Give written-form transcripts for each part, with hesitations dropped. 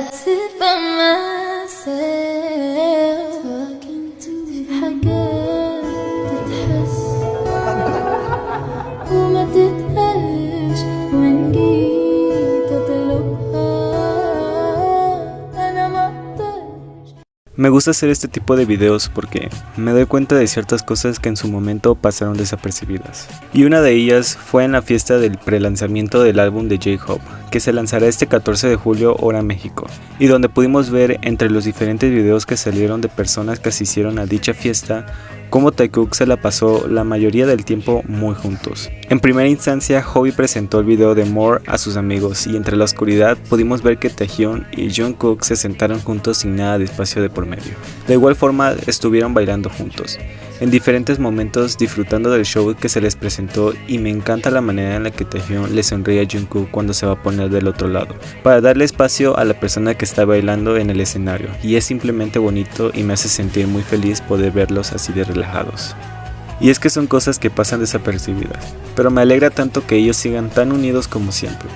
sit by myself talking to في حاجات تتحس وما تتقالش وإن جيت أطلبها أنا ما أقدرش. Me gusta hacer este tipo de videos porque me doy cuenta de ciertas cosas que en su momento pasaron desapercibidas. Y una de ellas fue en la fiesta del prelanzamiento del álbum de J-Hope, que se lanzará este 14 de julio hora México, y donde pudimos ver entre los diferentes videos que salieron de personas que asistieron a dicha fiesta, cómo Taekook se la pasó la mayoría del tiempo muy juntos. En primera instancia, Hobi presentó el video de More a sus amigos y entre la oscuridad pudimos ver que Taehyun y Jungkook se sentaron juntos sin nada de espacio de por medio. De igual forma, estuvieron bailando juntos, en diferentes momentos disfrutando del show que se les presentó, y me encanta la manera en la que Taehyun le sonríe a Jungkook cuando se va a poner del otro lado, para darle espacio a la persona que está bailando en el escenario, y es simplemente bonito y me hace sentir muy feliz poder verlos así de relajados. Y es que son cosas que pasan desapercibidas, pero me alegra tanto que ellos sigan tan unidos como siempre,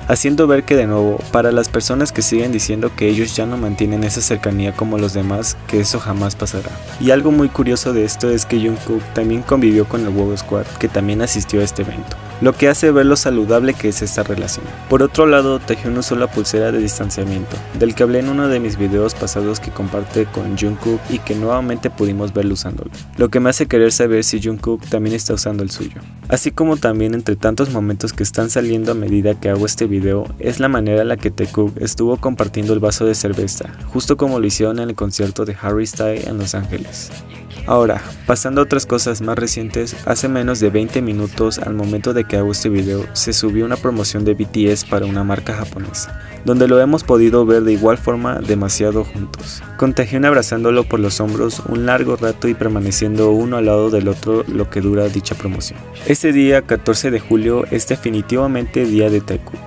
haciendo ver que de nuevo, para las personas que siguen diciendo que ellos ya no mantienen esa cercanía como los demás, que eso jamás pasará. Y algo muy curioso de esto es que Jungkook también convivió con el WOW Squad, que también asistió a este evento, lo que hace ver lo saludable que es esta relación. Por otro lado, Taehyun usó la pulsera de distanciamiento, del que hablé en uno de mis videos pasados que comparte con Jungkook y que nuevamente pudimos verlo usándolo, lo que me hace querer saber si Jungkook también está usando el suyo. Así como también entre tantos momentos que están saliendo a medida que hago este video, es la manera en la que Taekook estuvo compartiendo el vaso de cerveza, justo como lo hicieron en el concierto de Harry Styles en Los Ángeles. Ahora, pasando a otras cosas más recientes, hace menos de 20 minutos al momento de que hago este video, se subió una promoción de BTS para una marca japonesa, donde lo hemos podido ver de igual forma demasiado juntos, con Taehyun abrazándolo por los hombros un largo rato y permaneciendo uno al lado del otro lo que dura dicha promoción. Este día 14 de julio es definitivamente día de Taekook.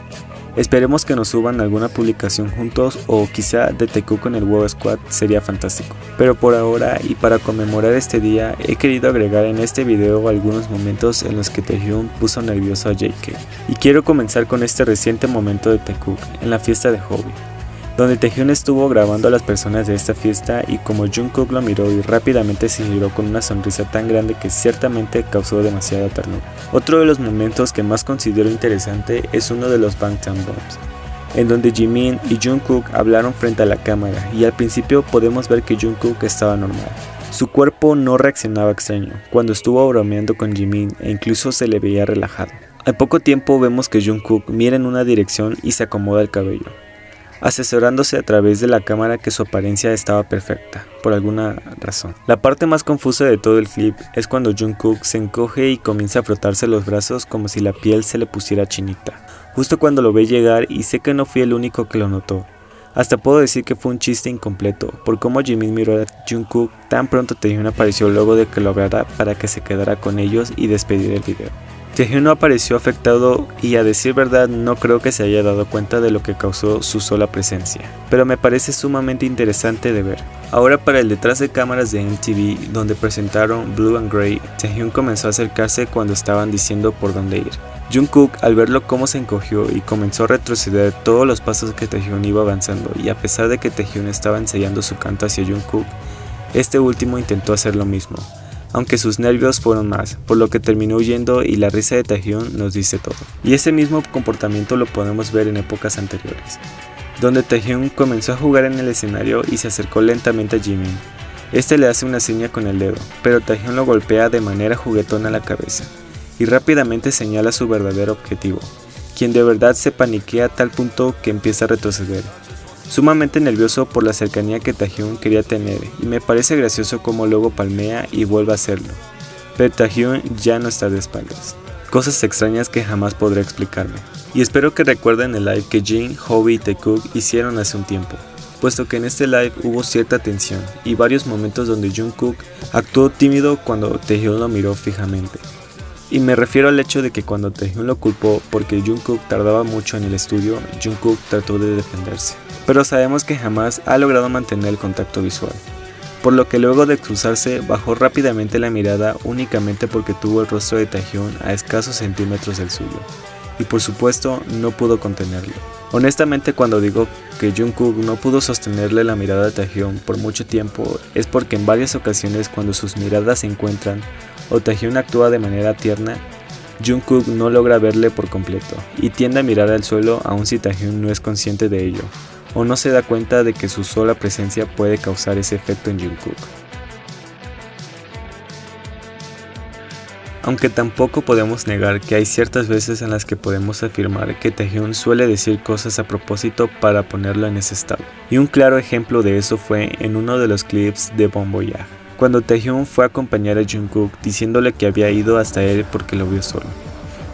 Esperemos que nos suban alguna publicación juntos o quizá de Taekook con el WOW Squad, sería fantástico. Pero por ahora y para conmemorar este día he querido agregar en este video algunos momentos en los que Taehyun puso nervioso a JK. Y quiero comenzar con este reciente momento de Taekook en la fiesta de Hobi, donde Taehyun estuvo grabando a las personas de esta fiesta y como Jungkook lo miró y rápidamente se giró con una sonrisa tan grande que ciertamente causó demasiada ternura. Otro de los momentos que más considero interesante es uno de los Bangtan Bombs, en donde Jimin y Jungkook hablaron frente a la cámara y al principio podemos ver que Jungkook estaba normal. Su cuerpo no reaccionaba extraño cuando estuvo bromeando con Jimin e incluso se le veía relajado. Al poco tiempo vemos que Jungkook mira en una dirección y se acomoda el cabello, asesorándose a través de la cámara que su apariencia estaba perfecta, por alguna razón. La parte más confusa de todo el clip es cuando Jungkook se encoge y comienza a frotarse los brazos como si la piel se le pusiera chinita, justo cuando lo ve llegar, y sé que no fui el único que lo notó. Hasta puedo decir que fue un chiste incompleto, por cómo Jimin miró a Jungkook tan pronto Taehyun apareció luego de que lo hablara para que se quedara con ellos y despedir el video. Taehyun no apareció afectado y a decir verdad no creo que se haya dado cuenta de lo que causó su sola presencia, pero me parece sumamente interesante de ver. Ahora para el detrás de cámaras de MTV, donde presentaron Blue and Grey, Taehyun comenzó a acercarse cuando estaban diciendo por dónde ir. Jungkook al verlo cómo se encogió y comenzó a retroceder todos los pasos que Taehyun iba avanzando, y a pesar de que Taehyun estaba ensayando su canto hacia Jungkook, este último intentó hacer lo mismo, aunque sus nervios fueron más, por lo que terminó huyendo, y la risa de Taehyun nos dice todo. Y ese mismo comportamiento lo podemos ver en épocas anteriores, donde Taehyun comenzó a jugar en el escenario y se acercó lentamente a Jimin. Este le hace una seña con el dedo, pero Taehyun lo golpea de manera juguetona a la cabeza, y rápidamente señala su verdadero objetivo, quien de verdad se paniquea a tal punto que empieza a retroceder, sumamente nervioso por la cercanía que Taehyun quería tener, y me parece gracioso como luego palmea y vuelve a hacerlo, pero Taehyun ya no está de espaldas. Cosas extrañas que jamás podré explicarme. Y espero que recuerden el live que Jin, Hobi y Taekook hicieron hace un tiempo, puesto que en este live hubo cierta tensión y varios momentos donde Jungkook actuó tímido cuando Taehyun lo miró fijamente. Y me refiero al hecho de que cuando Taehyun lo culpó porque Jungkook tardaba mucho en el estudio, Jungkook trató de defenderse, pero sabemos que jamás ha logrado mantener el contacto visual, por lo que luego de excusarse bajó rápidamente la mirada únicamente porque tuvo el rostro de Taehyun a escasos centímetros del suyo, y por supuesto no pudo contenerlo. Honestamente, cuando digo que Jungkook no pudo sostenerle la mirada a Taehyung por mucho tiempo es porque en varias ocasiones cuando sus miradas se encuentran o Taehyung actúa de manera tierna, Jungkook no logra verle por completo y tiende a mirar al suelo aun si Taehyung no es consciente de ello o no se da cuenta de que su sola presencia puede causar ese efecto en Jungkook. Aunque tampoco podemos negar que hay ciertas veces en las que podemos afirmar que Taehyung suele decir cosas a propósito para ponerlo en ese estado. Y un claro ejemplo de eso fue en uno de los clips de Bon Voyage, cuando Taehyung fue a acompañar a Jungkook diciéndole que había ido hasta él porque lo vio solo.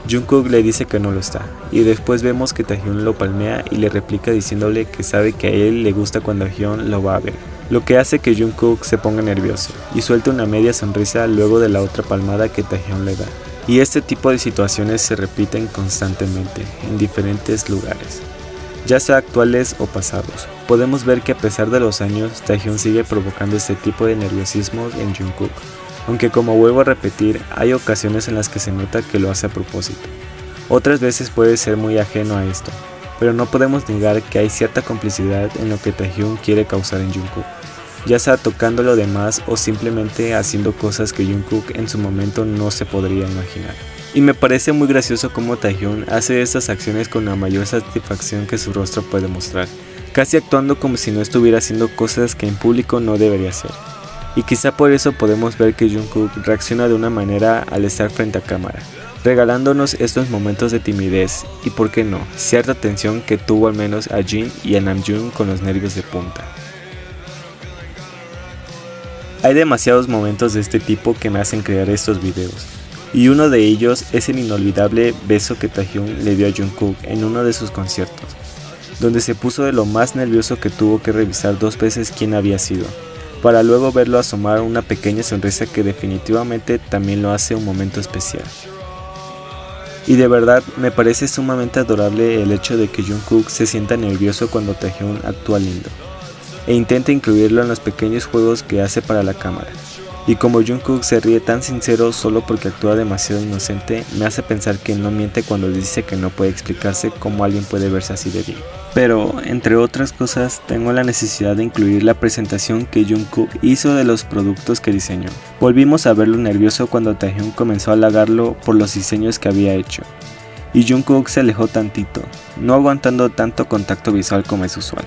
Jungkook le dice que no lo está, y después vemos que Taehyung lo palmea y le replica diciéndole que sabe que a él le gusta cuando Hyun lo va a ver, lo que hace que Jungkook se ponga nervioso y suelte una media sonrisa luego de la otra palmada que Taehyung le da. Y este tipo de situaciones se repiten constantemente en diferentes lugares, ya sea actuales o pasados. Podemos ver que a pesar de los años, Taehyung sigue provocando este tipo de nerviosismo en Jungkook. Aunque como vuelvo a repetir, hay ocasiones en las que se nota que lo hace a propósito. Otras veces puede ser muy ajeno a esto, pero no podemos negar que hay cierta complicidad en lo que Taehyung quiere causar en Jungkook, ya sea tocándolo de más o simplemente haciendo cosas que Jungkook en su momento no se podría imaginar. Y me parece muy gracioso cómo Taehyung hace estas acciones con la mayor satisfacción que su rostro puede mostrar, casi actuando como si no estuviera haciendo cosas que en público no debería hacer. Y quizá por eso podemos ver que Jungkook reacciona de una manera al estar frente a cámara, regalándonos estos momentos de timidez y, por qué no, cierta tensión que tuvo al menos a Jin y a Namjoon con los nervios de punta. Hay demasiados momentos de este tipo que me hacen crear estos videos, y uno de ellos es el inolvidable beso que Taehyung le dio a Jungkook en uno de sus conciertos, donde se puso de lo más nervioso que tuvo que revisar 2 veces quién había sido, para luego verlo asomar una pequeña sonrisa que definitivamente también lo hace un momento especial. Y de verdad me parece sumamente adorable el hecho de que Jungkook se sienta nervioso cuando Taehyung actúa lindo, e intenta incluirlo en los pequeños juegos que hace para la cámara. Y como Jungkook se ríe tan sincero solo porque actúa demasiado inocente, me hace pensar que no miente cuando dice que no puede explicarse cómo alguien puede verse así de bien. Pero, entre otras cosas, tengo la necesidad de incluir la presentación que Jungkook hizo de los productos que diseñó. Volvimos a verlo nervioso cuando Taehyung comenzó a halagarlo por los diseños que había hecho, y Jungkook se alejó tantito, no aguantando tanto contacto visual como es usual.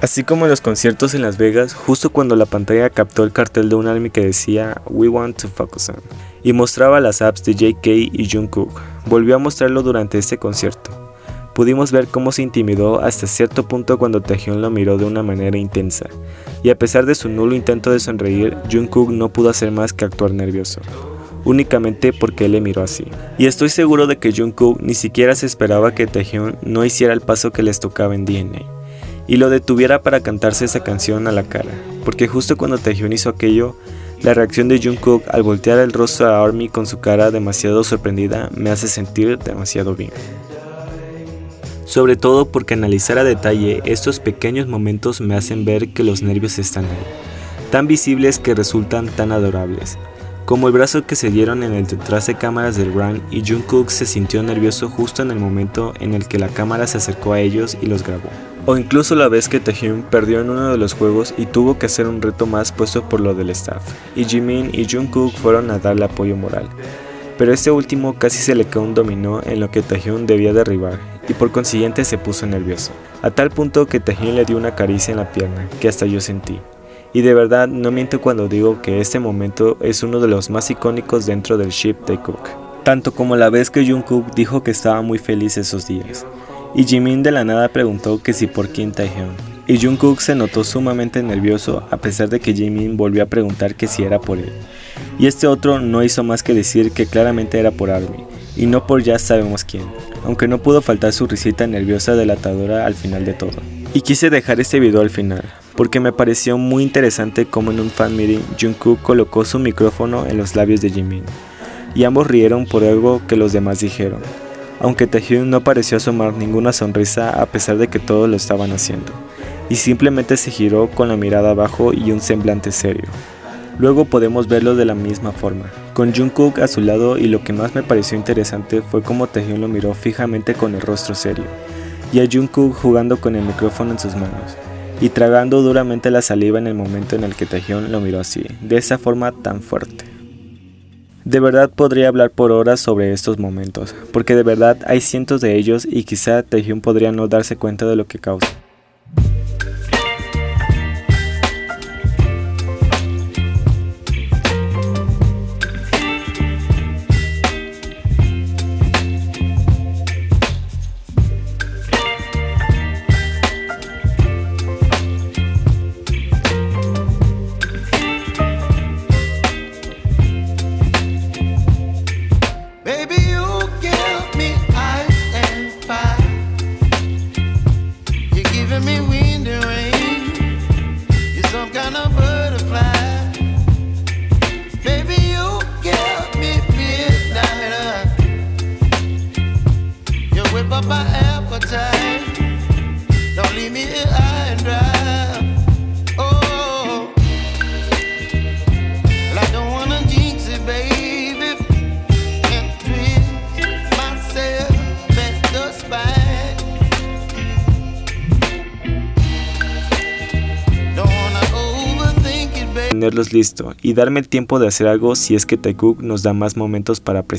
Así como en los conciertos en Las Vegas, justo cuando la pantalla captó el cartel de un ARMY que decía "We want to focus on" y mostraba las apps de JK y Jungkook, volvió a mostrarlo durante este concierto. Pudimos ver cómo se intimidó hasta cierto punto cuando Taehyung lo miró de una manera intensa, y a pesar de su nulo intento de sonreír, Jungkook no pudo hacer más que actuar nervioso, únicamente porque él le miró así. Y estoy seguro de que Jungkook ni siquiera se esperaba que Taehyung no hiciera el paso que les tocaba en DNA, y lo detuviera para cantarse esa canción a la cara, porque justo cuando Taehyung hizo aquello, la reacción de Jungkook al voltear el rostro a ARMY con su cara demasiado sorprendida me hace sentir demasiado bien. Sobre todo porque analizar a detalle estos pequeños momentos me hacen ver que los nervios están ahí, tan visibles que resultan tan adorables, como el brazo que se dieron en el detrás de cámaras del Run y Jungkook se sintió nervioso justo en el momento en el que la cámara se acercó a ellos y los grabó. O incluso la vez que Taehyung perdió en uno de los juegos y tuvo que hacer un reto más puesto por lo del staff, y Jimin y Jungkook fueron a darle apoyo moral. Pero este último casi se le cae un dominó en lo que Taehyung debía derribar, y por consiguiente se puso nervioso, a tal punto que Taehyung le dio una caricia en la pierna, que hasta yo sentí. Y de verdad no miento cuando digo que este momento es uno de los más icónicos dentro del ship Taekook, tanto como la vez que Jungkook dijo que estaba muy feliz esos días. Y Jimin de la nada preguntó que si por quién Taehyung, y Jungkook se notó sumamente nervioso a pesar de que Jimin volvió a preguntar que si era por él. Y este otro no hizo más que decir que claramente era por ARMY, y no por ya sabemos quién, aunque no pudo faltar su risita nerviosa delatadora al final de todo. Y quise dejar este video al final, porque me pareció muy interesante cómo en un fan meeting Jungkook colocó su micrófono en los labios de Jimin, y ambos rieron por algo que los demás dijeron. Aunque Taehyung no pareció asomar ninguna sonrisa a pesar de que todos lo estaban haciendo, y simplemente se giró con la mirada abajo y un semblante serio. Luego podemos verlo de la misma forma, con Jungkook a su lado, y lo que más me pareció interesante fue cómo Taehyung lo miró fijamente con el rostro serio, y a Jungkook jugando con el micrófono en sus manos, y tragando duramente la saliva en el momento en el que Taehyung lo miró así, de esa forma tan fuerte. De verdad podría hablar por horas sobre estos momentos, porque de verdad hay cientos de ellos y quizá Taehyung podría no darse cuenta de lo que causa. Tenerlos listo y darme el tiempo de hacer algo si es que Taekook nos da más momentos para apreciar.